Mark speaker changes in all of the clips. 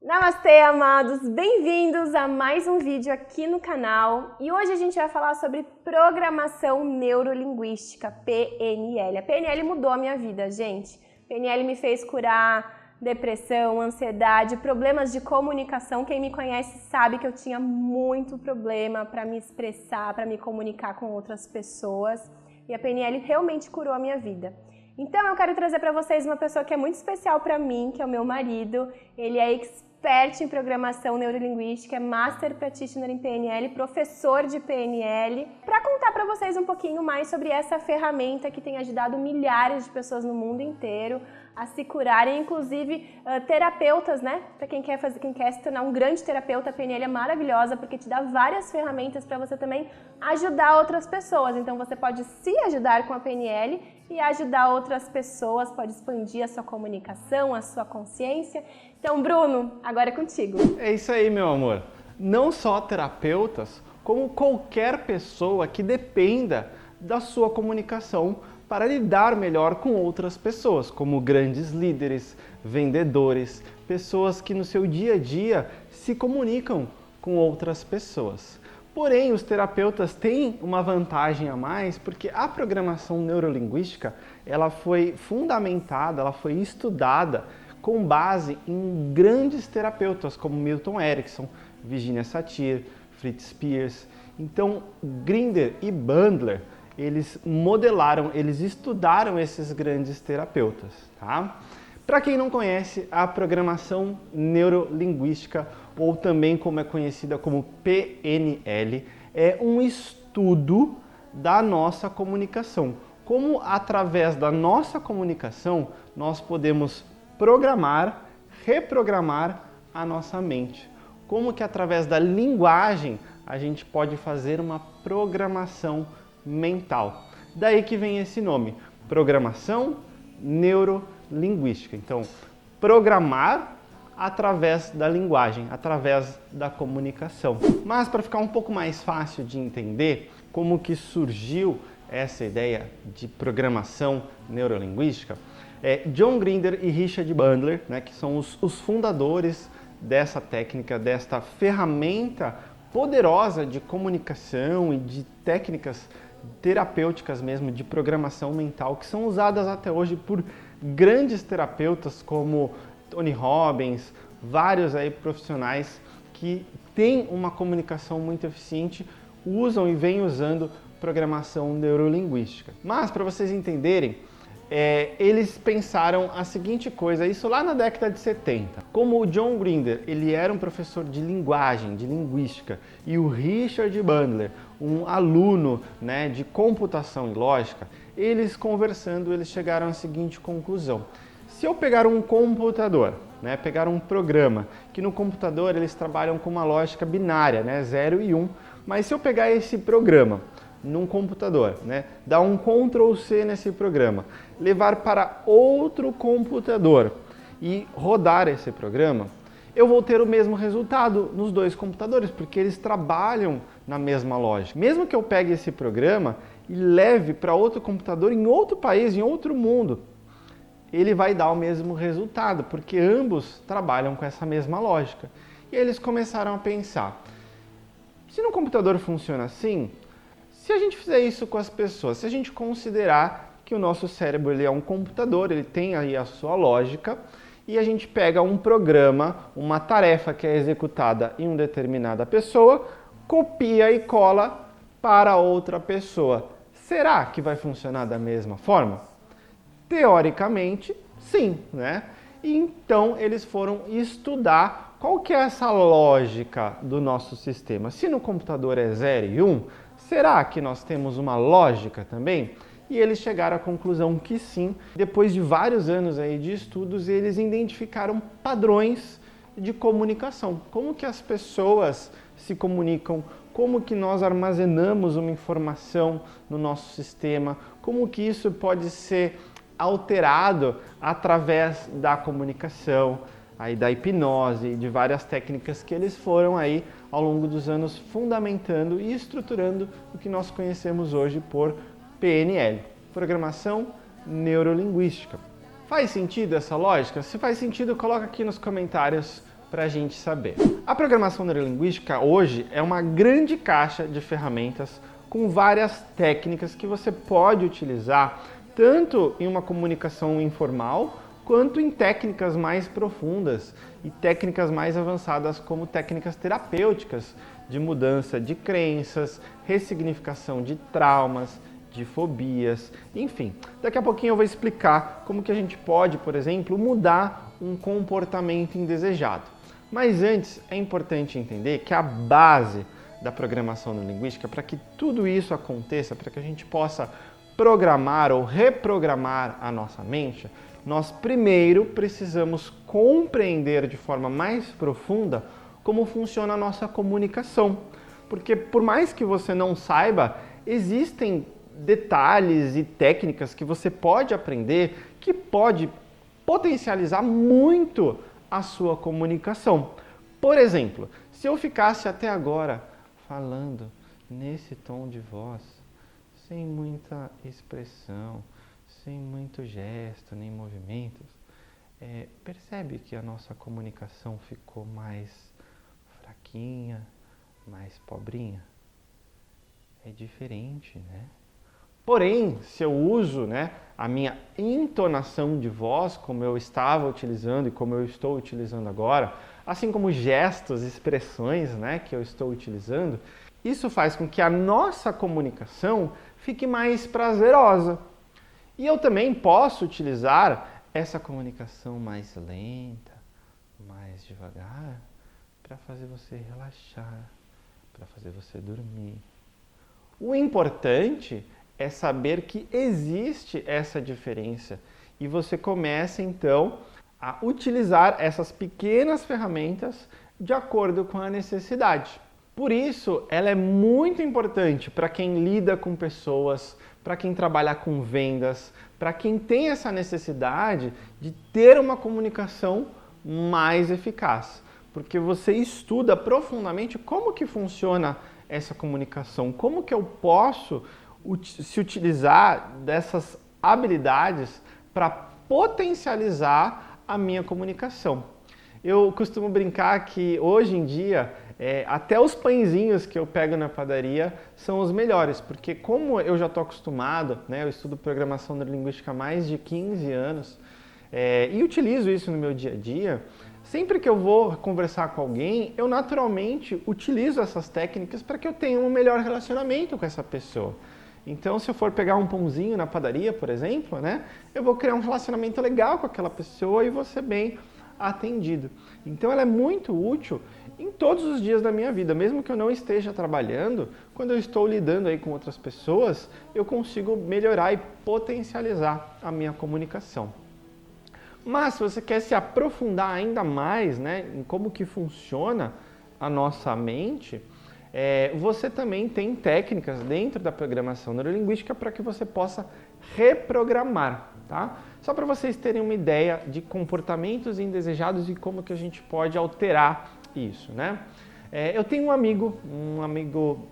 Speaker 1: Namastê, amados! Bem-vindos a mais um vídeo aqui no canal. E hoje a gente vai falar sobre programação neurolinguística, PNL. A PNL mudou a minha vida, gente. PNL me fez curar depressão, ansiedade, problemas de comunicação. Quem me conhece sabe que eu tinha muito problema para me expressar, para me comunicar com outras pessoas. E a PNL realmente curou a minha vida. Então eu quero trazer para vocês uma pessoa que é muito especial para mim, que é o meu marido. Ele é expert em programação neurolinguística, é Master Practitioner em PNL, professor de PNL, para contar para vocês um pouquinho mais sobre essa ferramenta que tem ajudado milhares de pessoas no mundo inteiro a se curarem, inclusive terapeutas, né? Para quem quer se tornar um grande terapeuta, a PNL é maravilhosa porque te dá várias ferramentas para você também ajudar outras pessoas. Então você pode se ajudar com a PNL e ajudar outras pessoas, pode expandir a sua comunicação, a sua consciência. Então, Bruno, agora é contigo.
Speaker 2: É isso aí, meu amor. Não só terapeutas, como qualquer pessoa que dependa da sua comunicação para lidar melhor com outras pessoas, como grandes líderes, vendedores, pessoas que no seu dia a dia se comunicam com outras pessoas. Porém, os terapeutas têm uma vantagem a mais porque a programação neurolinguística ela foi fundamentada, ela foi estudada com base em grandes terapeutas como Milton Erickson, Virginia Satir, Fritz Perls. Então, Grinder e Bandler, eles modelaram, eles estudaram esses grandes terapeutas, tá? Para quem não conhece, a programação neurolinguística, ou também como é conhecida como PNL, é um estudo da nossa comunicação. Como através da nossa comunicação nós podemos programar, reprogramar a nossa mente. Como que através da linguagem a gente pode fazer uma programação mental. Daí que vem esse nome, programação neurolinguística. Então, programar através da linguagem, através da comunicação. Mas para ficar um pouco mais fácil de entender como que surgiu essa ideia de programação neurolinguística, John Grinder e Richard Bandler, né, que são os fundadores dessa técnica, desta ferramenta poderosa de comunicação e de técnicas terapêuticas mesmo, de programação mental, que são usadas até hoje por grandes terapeutas como Tony Robbins, vários aí profissionais que têm uma comunicação muito eficiente, usam e vêm usando programação neurolinguística. Mas para vocês entenderem, eles pensaram a seguinte coisa, isso lá na década de 70. Como o John Grinder, ele era um professor de linguagem, de linguística, e o Richard Bandler, um aluno, né, de computação e lógica, eles conversando, eles chegaram à seguinte conclusão. Se eu pegar um computador, né, pegar um programa, que no computador eles trabalham com uma lógica binária, né, 0 e 1, mas se eu pegar esse programa num computador, né, dar um Ctrl+C nesse programa, levar para outro computador e rodar esse programa, eu vou ter o mesmo resultado nos dois computadores, porque eles trabalham na mesma lógica. Mesmo que eu pegue esse programa e leve para outro computador em outro país, em outro mundo, ele vai dar o mesmo resultado, porque ambos trabalham com essa mesma lógica. E eles começaram a pensar, se no computador funciona assim, se a gente fizer isso com as pessoas, se a gente considerar que o nosso cérebro ele é um computador, ele tem aí a sua lógica, e a gente pega um programa, uma tarefa que é executada em uma determinada pessoa, copia e cola para outra pessoa. Será que vai funcionar da mesma forma? Teoricamente, sim, né? E então eles foram estudar qual que é essa lógica do nosso sistema. Se no computador é 0 e 1, será que nós temos uma lógica também? E eles chegaram à conclusão que sim. Depois de vários anos aí de estudos, eles identificaram padrões de comunicação. Como que as pessoas se comunicam, como que nós armazenamos uma informação no nosso sistema, como que isso pode ser alterado através da comunicação, aí da hipnose, de várias técnicas que eles foram aí ao longo dos anos fundamentando e estruturando o que nós conhecemos hoje por PNL, Programação Neurolinguística. Faz sentido essa lógica? Se faz sentido, coloca aqui nos comentários para a gente saber. A programação neurolinguística hoje é uma grande caixa de ferramentas com várias técnicas que você pode utilizar tanto em uma comunicação informal quanto em técnicas mais profundas e técnicas mais avançadas como técnicas terapêuticas de mudança de crenças, ressignificação de traumas, de fobias, enfim. Daqui a pouquinho eu vou explicar como que a gente pode, por exemplo, mudar um comportamento indesejado. Mas antes é importante entender que a base da programação neurolinguística, para que tudo isso aconteça, para que a gente possa programar ou reprogramar a nossa mente, nós primeiro precisamos compreender de forma mais profunda como funciona a nossa comunicação. Porque por mais que você não saiba, existem detalhes e técnicas que você pode aprender que pode potencializar muito a sua comunicação. Por exemplo, se eu ficasse até agora falando nesse tom de voz, sem muita expressão, sem muito gesto nem movimentos, percebe que a nossa comunicação ficou mais fraquinha, mais pobrinha? É diferente, né? Porém, se eu uso, a minha entonação de voz, como eu estava utilizando e como eu estou utilizando agora, assim como gestos, expressões, que eu estou utilizando, isso faz com que a nossa comunicação fique mais prazerosa. E eu também posso utilizar essa comunicação mais lenta, mais devagar, para fazer você relaxar, para fazer você dormir. O importante é saber que existe essa diferença e você começa então a utilizar essas pequenas ferramentas de acordo com a necessidade. Por isso, ela é muito importante para quem lida com pessoas, para quem trabalha com vendas, para quem tem essa necessidade de ter uma comunicação mais eficaz. Porque você estuda profundamente como que funciona essa comunicação, como que eu posso se utilizar dessas habilidades para potencializar a minha comunicação. Eu costumo brincar que hoje em dia até os pãezinhos que eu pego na padaria são os melhores, porque como eu já estou acostumado, eu estudo programação neurolinguística há mais de 15 anos e utilizo isso no meu dia a dia, sempre que eu vou conversar com alguém, eu naturalmente utilizo essas técnicas para que eu tenha um melhor relacionamento com essa pessoa. Então, se eu for pegar um pãozinho na padaria, por exemplo, eu vou criar um relacionamento legal com aquela pessoa e vou ser bem atendido. Então, ela é muito útil em todos os dias da minha vida. Mesmo que eu não esteja trabalhando, quando eu estou lidando aí com outras pessoas, eu consigo melhorar e potencializar a minha comunicação. Mas, se você quer se aprofundar ainda mais em como que funciona a nossa mente, você também tem técnicas dentro da programação neurolinguística para que você possa reprogramar, tá? Só para vocês terem uma ideia de comportamentos indesejados e como que a gente pode alterar isso, eu tenho um amigo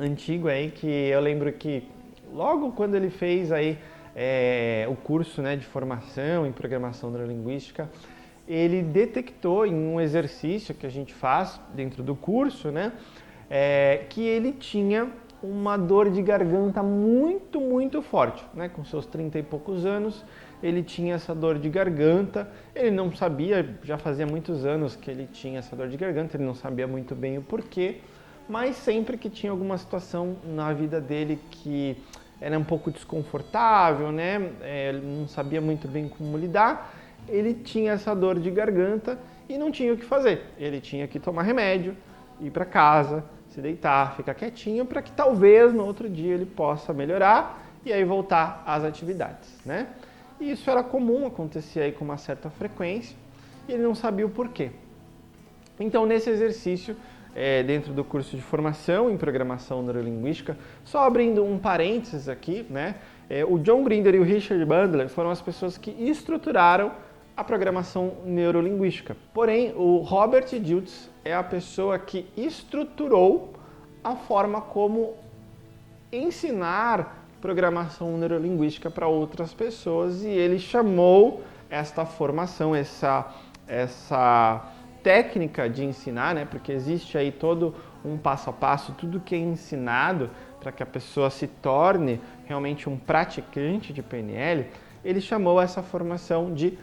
Speaker 2: antigo aí que eu lembro que logo quando ele fez aí o curso de formação em programação neurolinguística, ele detectou em um exercício que a gente faz dentro do curso, que ele tinha uma dor de garganta muito, muito forte. Com seus 30 e poucos anos, ele tinha essa dor de garganta. Ele não sabia, já fazia muitos anos que ele tinha essa dor de garganta, ele não sabia muito bem o porquê, mas sempre que tinha alguma situação na vida dele que era um pouco desconfortável, ele não sabia muito bem como lidar, ele tinha essa dor de garganta e não tinha o que fazer. Ele tinha que tomar remédio, ir para casa, se deitar, ficar quietinho, para que talvez no outro dia ele possa melhorar e aí voltar às atividades, E isso era comum, acontecia aí com uma certa frequência e ele não sabia o porquê. Então, nesse exercício, dentro do curso de formação em programação neurolinguística, só abrindo um parênteses aqui, o John Grinder e o Richard Bandler foram as pessoas que estruturaram a programação neurolinguística. Porém, o Robert Dilts é a pessoa que estruturou a forma como ensinar programação neurolinguística para outras pessoas e ele chamou esta formação, essa técnica de ensinar, né? Porque existe aí todo um passo a passo, tudo que é ensinado para que a pessoa se torne realmente um praticante de PNL, ele chamou essa formação de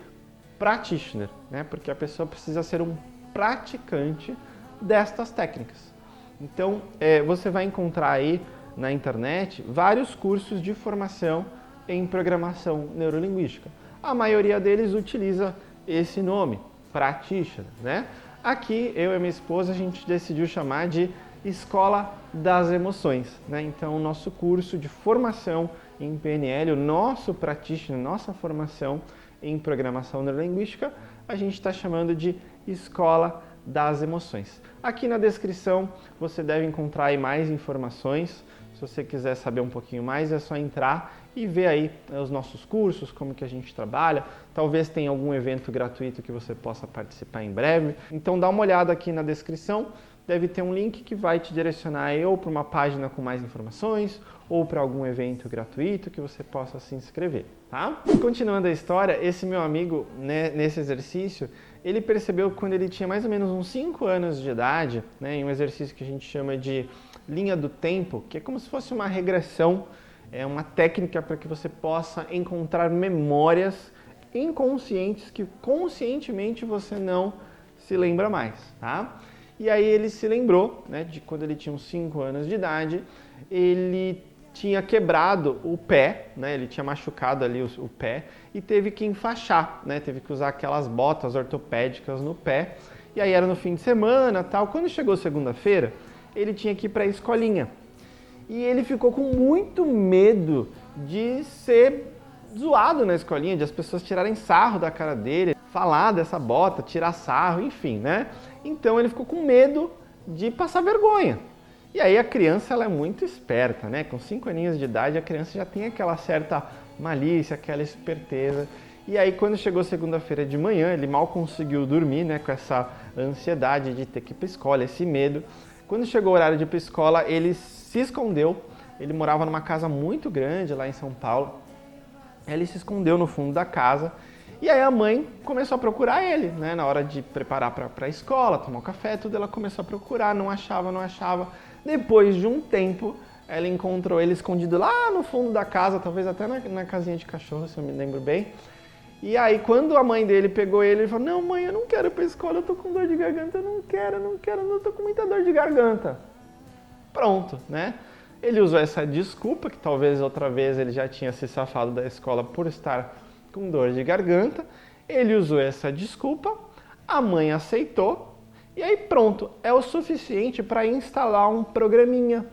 Speaker 2: practitioner, né? Porque a pessoa precisa ser um praticante destas técnicas. Então, você vai encontrar aí na internet vários cursos de formação em programação neurolinguística. A maioria deles utiliza esse nome, practitioner, né? Aqui, eu e minha esposa, a gente decidiu chamar de Escola das Emoções, né? Então, o nosso curso de formação em PNL, o nosso practitioner, nossa formação em programação neurolinguística, a gente está chamando de Escola das Emoções. Aqui na descrição você deve encontrar aí mais informações. Se você quiser saber um pouquinho mais, é só entrar e ver aí os nossos cursos, como que a gente trabalha. Talvez tenha algum evento gratuito que você possa participar em breve. Então dá uma olhada aqui na descrição. Deve ter um link que vai te direcionar ou para uma página com mais informações ou para algum evento gratuito que você possa se inscrever, tá? Continuando a história, esse meu amigo, né, nesse exercício, ele percebeu que quando ele tinha mais ou menos uns 5 anos de idade, né, em um exercício que a gente chama de linha do tempo, que é como se fosse uma regressão, é uma técnica para que você possa encontrar memórias inconscientes que conscientemente você não se lembra mais, tá? E aí ele se lembrou, né, de quando ele tinha uns 5 anos de idade, ele tinha quebrado o pé, né, ele tinha machucado ali o pé e teve que enfaixar, né, teve que usar aquelas botas ortopédicas no pé. E aí era no fim de semana, tal. Quando chegou segunda-feira, ele tinha que ir para a escolinha. E ele ficou com muito medo de ser zoado na escolinha, de as pessoas tirarem sarro da cara dele, falar dessa bota, tirar sarro, enfim, né? Então ele ficou com medo de passar vergonha. E aí a criança, ela é muito esperta, né? Com 5 aninhos de idade, a criança já tem aquela certa malícia, aquela esperteza. E aí quando chegou segunda-feira de manhã, ele mal conseguiu dormir, né? Com essa ansiedade de ter que ir para a escola, esse medo. Quando chegou o horário de ir para a escola, ele se escondeu. Ele morava numa casa muito grande lá em São Paulo. Ele se escondeu no fundo da casa. E aí a mãe começou a procurar ele, né? Na hora de preparar para a escola, tomar um café, tudo, ela começou a procurar, não achava. Depois de um tempo, ela encontrou ele escondido lá no fundo da casa, talvez até na casinha de cachorro, se eu me lembro bem. E aí, quando a mãe dele pegou ele falou, não, mãe, eu não quero ir pra escola, eu tô com dor de garganta, eu não quero, eu tô com muita dor de garganta. Pronto, né? Ele usou essa desculpa, que talvez outra vez ele já tinha se safado da escola por estar com dor de garganta. Ele usou essa desculpa, a mãe aceitou, e aí pronto, é o suficiente para instalar um programinha,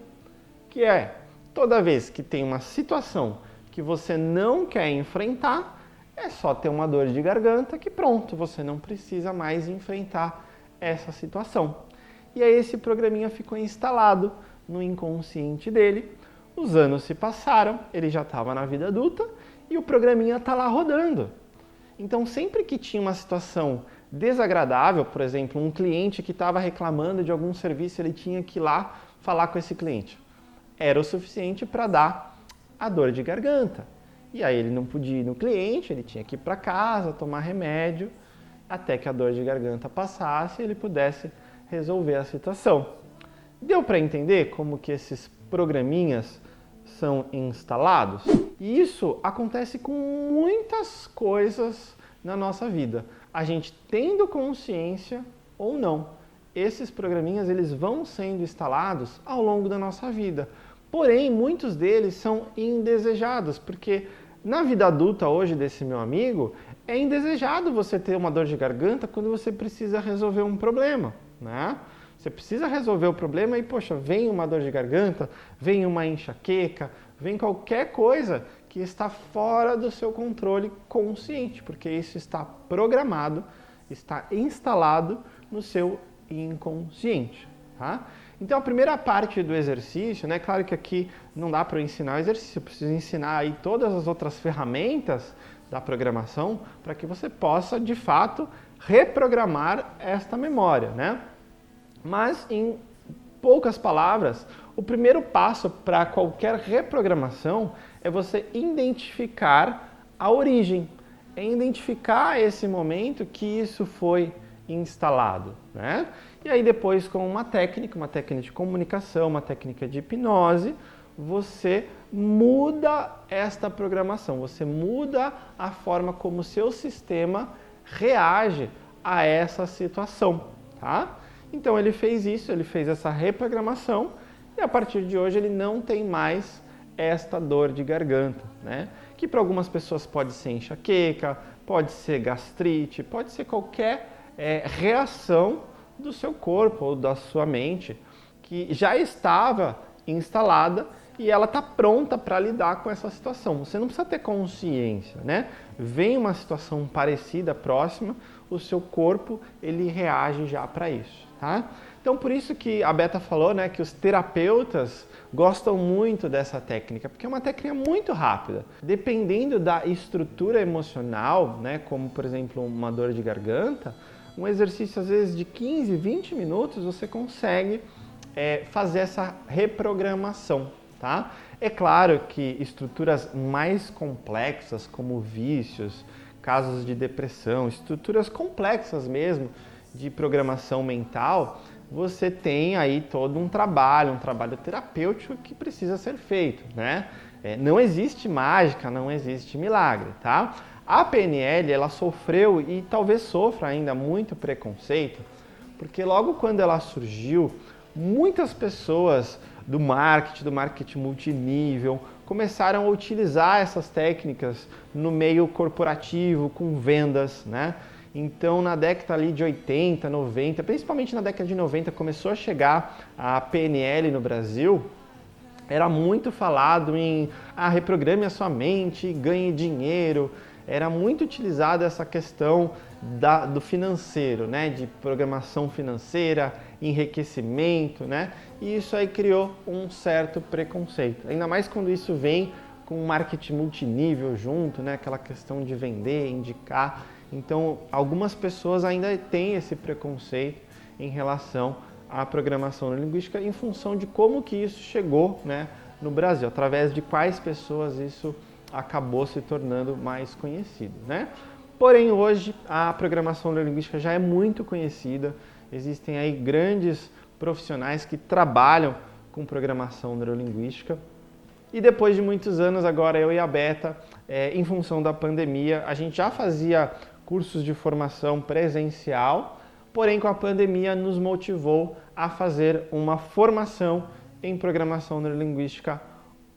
Speaker 2: que é, toda vez que tem uma situação que você não quer enfrentar, é só ter uma dor de garganta que pronto, você não precisa mais enfrentar essa situação. E aí esse programinha ficou instalado no inconsciente dele, os anos se passaram, ele já estava na vida adulta e o programinha está lá rodando. Então sempre que tinha uma situação desagradável, por exemplo, um cliente que estava reclamando de algum serviço, ele tinha que ir lá falar com esse cliente. Era o suficiente para dar a dor de garganta. E aí ele não podia ir no cliente, ele tinha que ir para casa, tomar remédio, até que a dor de garganta passasse e ele pudesse resolver a situação. Deu para entender como que esses programinhas são instalados? E isso acontece com muitas coisas na nossa vida. A gente tendo consciência ou não, esses programinhas eles vão sendo instalados ao longo da nossa vida. Porém, muitos deles são indesejados, porque na vida adulta hoje desse meu amigo, é indesejado você ter uma dor de garganta quando você precisa resolver um problema, né? Você precisa resolver o problema e, poxa, vem uma dor de garganta, vem uma enxaqueca, vem qualquer coisa que está fora do seu controle consciente, porque isso está programado, está instalado no seu inconsciente, tá? Então, a primeira parte do exercício, né? Claro que aqui não dá para eu ensinar o exercício, eu preciso ensinar aí todas as outras ferramentas da programação para que você possa, de fato, reprogramar esta memória, né? Mas, em poucas palavras, o primeiro passo para qualquer reprogramação é você identificar a origem, é identificar esse momento que isso foi instalado, né? E aí depois com uma técnica de comunicação, uma técnica de hipnose, você muda esta programação, você muda a forma como o seu sistema reage a essa situação, tá? Então ele fez isso, ele fez essa reprogramação e a partir de hoje ele não tem mais esta dor de garganta, né? Que para algumas pessoas pode ser enxaqueca, pode ser gastrite, pode ser qualquer reação do seu corpo ou da sua mente que já estava instalada e ela está pronta para lidar com essa situação. Você não precisa ter consciência, né? Vem uma situação parecida, próxima, o seu corpo ele reage já para isso, tá? Então por isso que a Beta falou, né, que os terapeutas gostam muito dessa técnica, porque é uma técnica muito rápida. Dependendo da estrutura emocional, né, como por exemplo uma dor de garganta, um exercício às vezes de 15, 20 minutos você consegue fazer essa reprogramação, tá? É claro que estruturas mais complexas, como vícios, casos de depressão, estruturas complexas mesmo de programação mental, você tem aí todo um trabalho terapêutico que precisa ser feito, né? Não existe mágica, não existe milagre, tá? A PNL, ela sofreu e talvez sofra ainda muito preconceito, porque logo quando ela surgiu, muitas pessoas do marketing multinível, começaram a utilizar essas técnicas no meio corporativo, com vendas, né? Então, na década ali de 80, 90, principalmente na década de 90, começou a chegar a PNL no Brasil. Era muito falado em reprograme a sua mente, ganhe dinheiro. Era muito utilizada essa questão do financeiro, né? De programação financeira, enriquecimento, né? E isso aí criou um certo preconceito. Ainda mais quando isso vem com marketing multinível junto, né? Aquela questão de vender, indicar. Então, algumas pessoas ainda têm esse preconceito em relação à programação neurolinguística em função de como que isso chegou, né, no Brasil, através de quais pessoas isso acabou se tornando mais conhecido, né? Porém, hoje a programação neurolinguística já é muito conhecida, existem aí grandes profissionais que trabalham com programação neurolinguística. E depois de muitos anos, agora eu e a Beta, em função da pandemia, a gente já fazia cursos de formação presencial, porém com a pandemia nos motivou a fazer uma formação em programação neurolinguística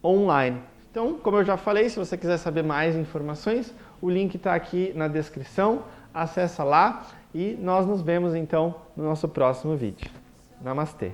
Speaker 2: online. Então, como eu já falei, se você quiser saber mais informações, o link está aqui na descrição, acessa lá e nós nos vemos então no nosso próximo vídeo. Namastê!